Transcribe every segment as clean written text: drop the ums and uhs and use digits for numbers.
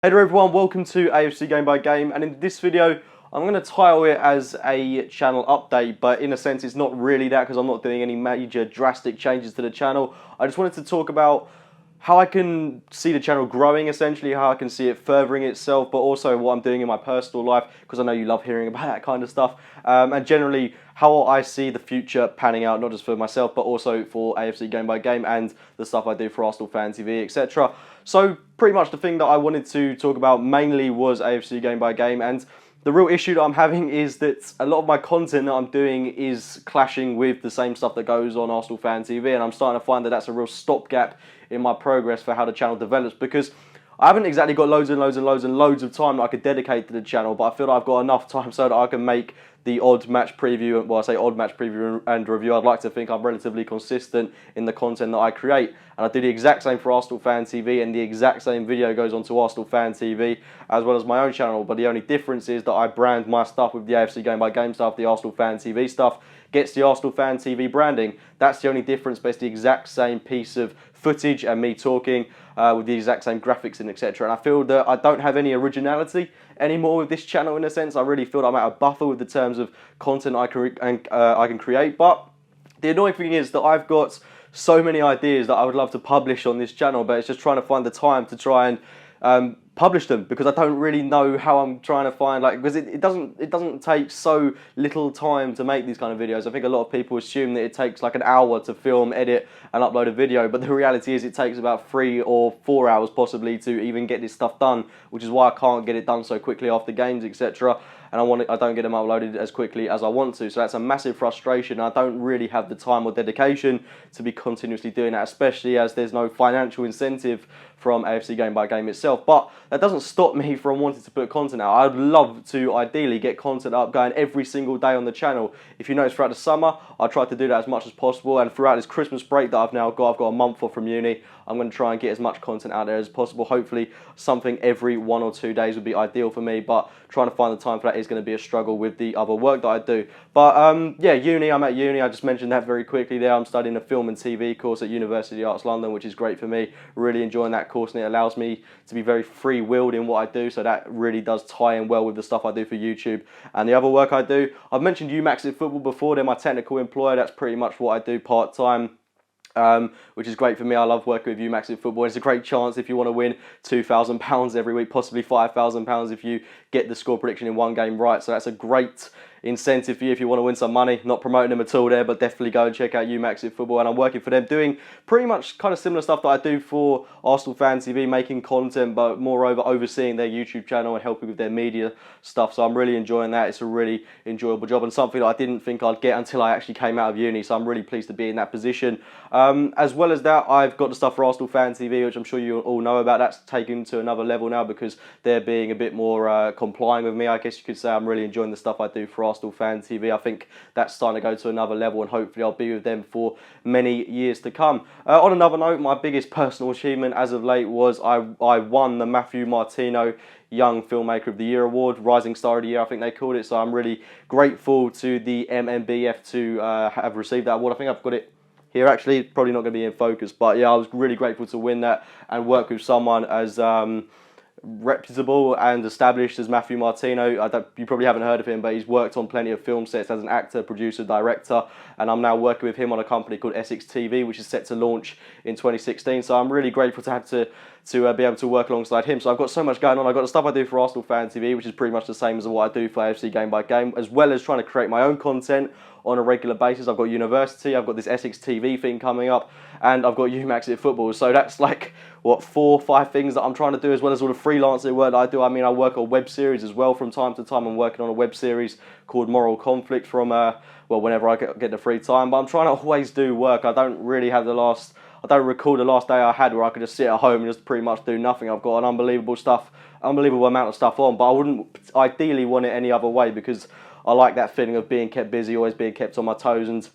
Hey there everyone, welcome to AFC Game by Game, and in this video I'm going to title it as a channel update, but in a sense it's not really that because I'm not doing any major drastic changes to the channel. I just wanted to talk about how I can see the channel growing, essentially, how I can see it furthering itself, but also what I'm doing in my personal life, because I know you love hearing about that kind of stuff, and generally how I see the future panning out, not just for myself, but also for AFC Game by Game and the stuff I do for Arsenal Fan TV, etc. So pretty much the thing that I wanted to talk about mainly was AFC Game by Game, and the real issue that I'm having is that a lot of my content that I'm doing is clashing with the same stuff that goes on Arsenal Fan TV, and I'm starting to find that that's a real stopgap in my progress for how the channel develops, because I haven't exactly got loads of time that I could dedicate to the channel, but I feel like I've got enough time so that I can make the odd match preview, well I say odd match preview and review. I'd like to think I'm relatively consistent in the content that I create, and I do the exact same for Arsenal Fan TV, and the exact same video goes onto Arsenal Fan TV as well as my own channel, but the only difference is that I brand my stuff with the AFC Game by Game stuff, the Arsenal Fan TV stuff gets the Arsenal Fan TV branding. That's the only difference, but it's the exact same piece of footage and me talking with the exact same graphics and etc. And I feel that I don't have any originality anymore with this channel in a sense. I really feel that I'm at a buffer with the terms of content I can create. But the annoying thing is that I've got so many ideas that I would love to publish on this channel, but it's just trying to find the time to try and publish them, because I don't really know how I'm trying to find, like, because it doesn't take so little time to make these kind of videos. I think a lot of people assume that it takes like an hour to film, edit and upload a video, but the reality is it takes about 3 or 4 hours possibly to even get this stuff done, which is why I can't get it done so quickly after games, etc. And I don't get them uploaded as quickly as I want to, so that's a massive frustration. I don't really have the time or dedication to be continuously doing that, especially as there's no financial incentive from AFC Game by Game itself. But that doesn't stop me from wanting to put content out. I'd love to ideally get content up going every single day on the channel. If you notice, throughout the summer I try to do that as much as possible, and throughout this Christmas break that I've got a month off from uni, I'm going to try and get as much content out there as possible. Hopefully something every 1 or 2 days would be ideal for me, but trying to find the time for that is going to be a struggle with the other work that I do. But yeah, uni, I'm at uni, I just mentioned that very quickly there. I'm studying a film and TV course at University of Arts London, which is great for me. Really enjoying that course, and it allows me to be very free-willed in what I do, so that really does tie in well with the stuff I do for YouTube and the other work I do. I've mentioned UMax Football before. They're my technical employer. That's pretty much what I do part-time, which is great for me. I love working with UMax Football. It's a great chance if you want to win £2,000 every week, possibly £5,000 if you get the score prediction in one game right. So that's a great incentive for you if you want to win some money. Not promoting them at all there, but definitely go and check out UMax Football. And I'm working for them doing pretty much kind of similar stuff that I do for Arsenal Fan TV, making content, but moreover overseeing their YouTube channel and helping with their media stuff. So I'm really enjoying that. It's a really enjoyable job, and something that I didn't think I'd get until I actually came out of uni. So I'm really pleased to be in that position. As well as that, I've got the stuff for Arsenal Fan TV, which I'm sure you all know about. That's taken to another level now because they're being a bit more complying with me, I guess you could say. I'm really enjoying the stuff I do for Arsenal Fan TV. I think that's starting to go to another level, and hopefully I'll be with them for many years to come. On another note, my biggest personal achievement as of late was I won the Matthew Martino Young Filmmaker of the Year award, Rising Star of the Year I think they called it. So I'm really grateful to the MMBF to have received that award. I think I've got it here actually. It's probably not going to be in focus, but yeah, I was really grateful to win that and work with someone as reputable and established as Matthew Martino. You probably haven't heard of him, but he's worked on plenty of film sets as an actor, producer, director, and I'm now working with him on a company called Essex TV, which is set to launch in 2016. So I'm really grateful to have to be able to work alongside him. So I've got so much going on. I've got the stuff I do for Arsenal Fan TV, which is pretty much the same as what I do for AFC Game by Game, as well as trying to create my own content on a regular basis. I've got university, I've got this Essex TV thing coming up, and I've got UMax Football. So that's like, what, 4 or 5 things that I'm trying to do, as well as all the freelancing work that I do. I mean, I work on web series as well from time to time. I'm working on a web series called Moral Conflict from, well, whenever I get the free time. But I'm trying to always do work. I don't recall the last day I had where I could just sit at home and just pretty much do nothing. I've got an unbelievable amount of stuff on, but I wouldn't ideally want it any other way, because I like that feeling of being kept busy, always being kept on my toes, and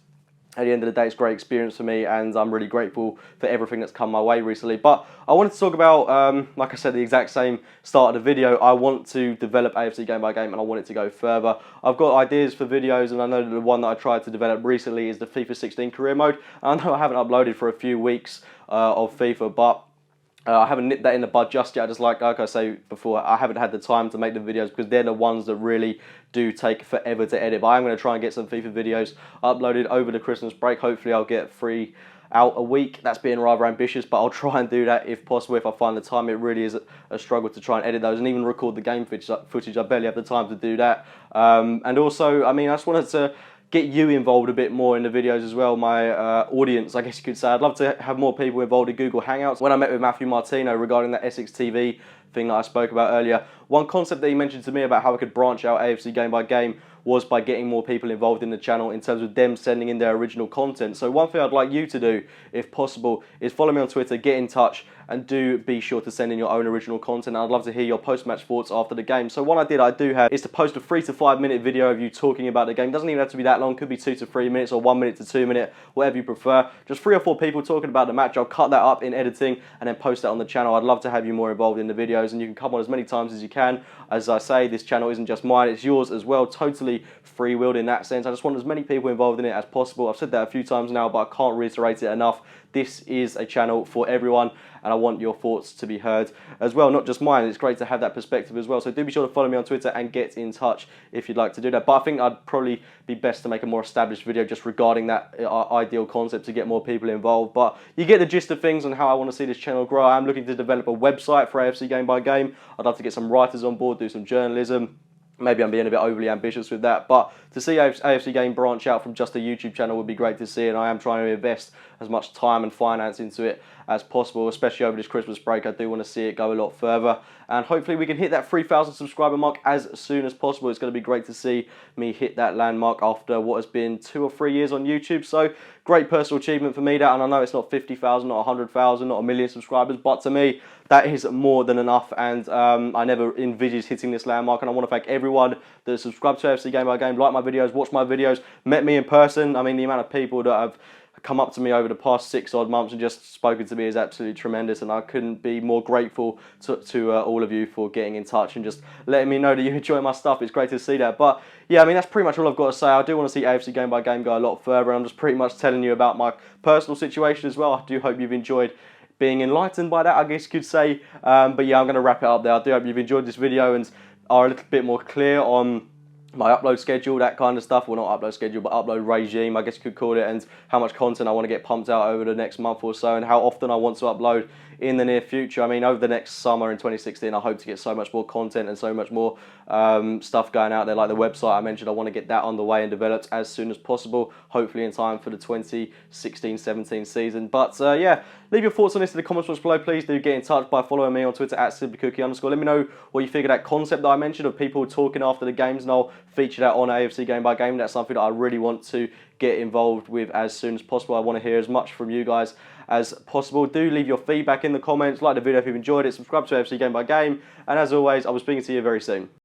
at the end of the day, it's a great experience for me, and I'm really grateful for everything that's come my way recently. But I wanted to talk about, like I said, the exact same start of the video. I want to develop AFC Game by Game, and I want it to go further. I've got ideas for videos, and I know that the one that I tried to develop recently is the FIFA 16 career mode. And I know I haven't uploaded for a few weeks of FIFA, but I haven't nipped that in the bud just yet. I just like I say before, I haven't had the time to make the videos because they're the ones that really do take forever to edit. But I'm going to try and get some FIFA videos uploaded over the Christmas break. Hopefully I'll get 3 out a week. That's being rather ambitious, but I'll try and do that if possible, if I find the time. It really is a struggle to try and edit those and even record the game footage. I barely have the time to do that. And also, I mean, I just wanted to get you involved a bit more in the videos as well, my audience, I guess you could say. I'd love to have more people involved in Google Hangouts. When I met with Matthew Martino regarding that Essex TV thing that I spoke about earlier, one concept that he mentioned to me about how I could branch out AFC Game by Game was by getting more people involved in the channel in terms of them sending in their original content. So one thing I'd like you to do, if possible, is follow me on Twitter, get in touch, and do be sure to send in your own original content. I'd love to hear your post-match thoughts after the game. So what I do have is to post a 3 to 5 minute video of you talking about the game. It doesn't even have to be that long, could be 2 to 3 minutes or 1 minute to 2 minute, whatever you prefer. Just 3 or 4 people talking about the match. I'll cut that up in editing and then post that on the channel. I'd love to have you more involved in the videos, and you can come on as many times as you can. As I say, this channel isn't just mine, it's yours as well, totally free-willed in that sense. I just want as many people involved in it as possible. I've said that a few times now, but I can't reiterate it enough. This is a channel for everyone, and I want your thoughts to be heard as well, not just mine. It's great to have that perspective as well. So do be sure to follow me on Twitter and get in touch if you'd like to do that. But I think I'd probably be best to make a more established video just regarding that ideal concept to get more people involved. But you get the gist of things and how I want to see this channel grow. I am looking to develop a website for AFC Game by Game. I'd love to get some writers on board, do some journalism. Maybe I'm being a bit overly ambitious with that, but to see AFC Game branch out from just a YouTube channel would be great to see, and I am trying to invest as much time and finance into it as possible, especially over this Christmas break. I do want to see it go a lot further, and hopefully we can hit that 3,000 subscriber mark as soon as possible. It's going to be great to see me hit that landmark after what has been 2 or 3 years on YouTube, so great personal achievement for me that, and I know it's not 50,000, not 100,000, not 1 million subscribers, but to me, that is more than enough, and I never envisaged hitting this landmark, and I want to thank everyone that subscribed to AFC Game by Game, liked my videos, watched my videos, met me in person. I mean, the amount of people that have come up to me over the past 6 odd months and just spoken to me is absolutely tremendous, and I couldn't be more grateful to all of you for getting in touch and just letting me know that you enjoy my stuff. It's great to see that. But yeah, I mean, that's pretty much all I've got to say. I do want to see AFC Game by Game go a lot further, and I'm just pretty much telling you about my personal situation as well. I do hope you've enjoyed being enlightened by that, I guess you could say. But yeah, I'm going to wrap it up there. I do hope you've enjoyed this video and are a little bit more clear on my upload schedule, that kind of stuff. Well, not upload schedule, but upload regime, I guess you could call it, and how much content I want to get pumped out over the next month or so, and how often I want to upload in the near future. I mean, over the next summer in 2016, I hope to get so much more content and so much more stuff going out there, like the website I mentioned. I want to get that on the way and developed as soon as possible, hopefully in time for the 2016-17 season. But yeah, leave your thoughts on this in the comments box below. Please do get in touch by following me on Twitter at @simplycookie_. Let me know what you think of that concept that I mentioned of people talking after the games, and I'll feature that on AFC Game by Game. That's something that I really want to get involved with as soon as possible. I want to hear as much from you guys as possible. Do leave your feedback in the comments, like the video if you've enjoyed it, subscribe to AFC Game by Game, and as always, I will speaking to you very soon.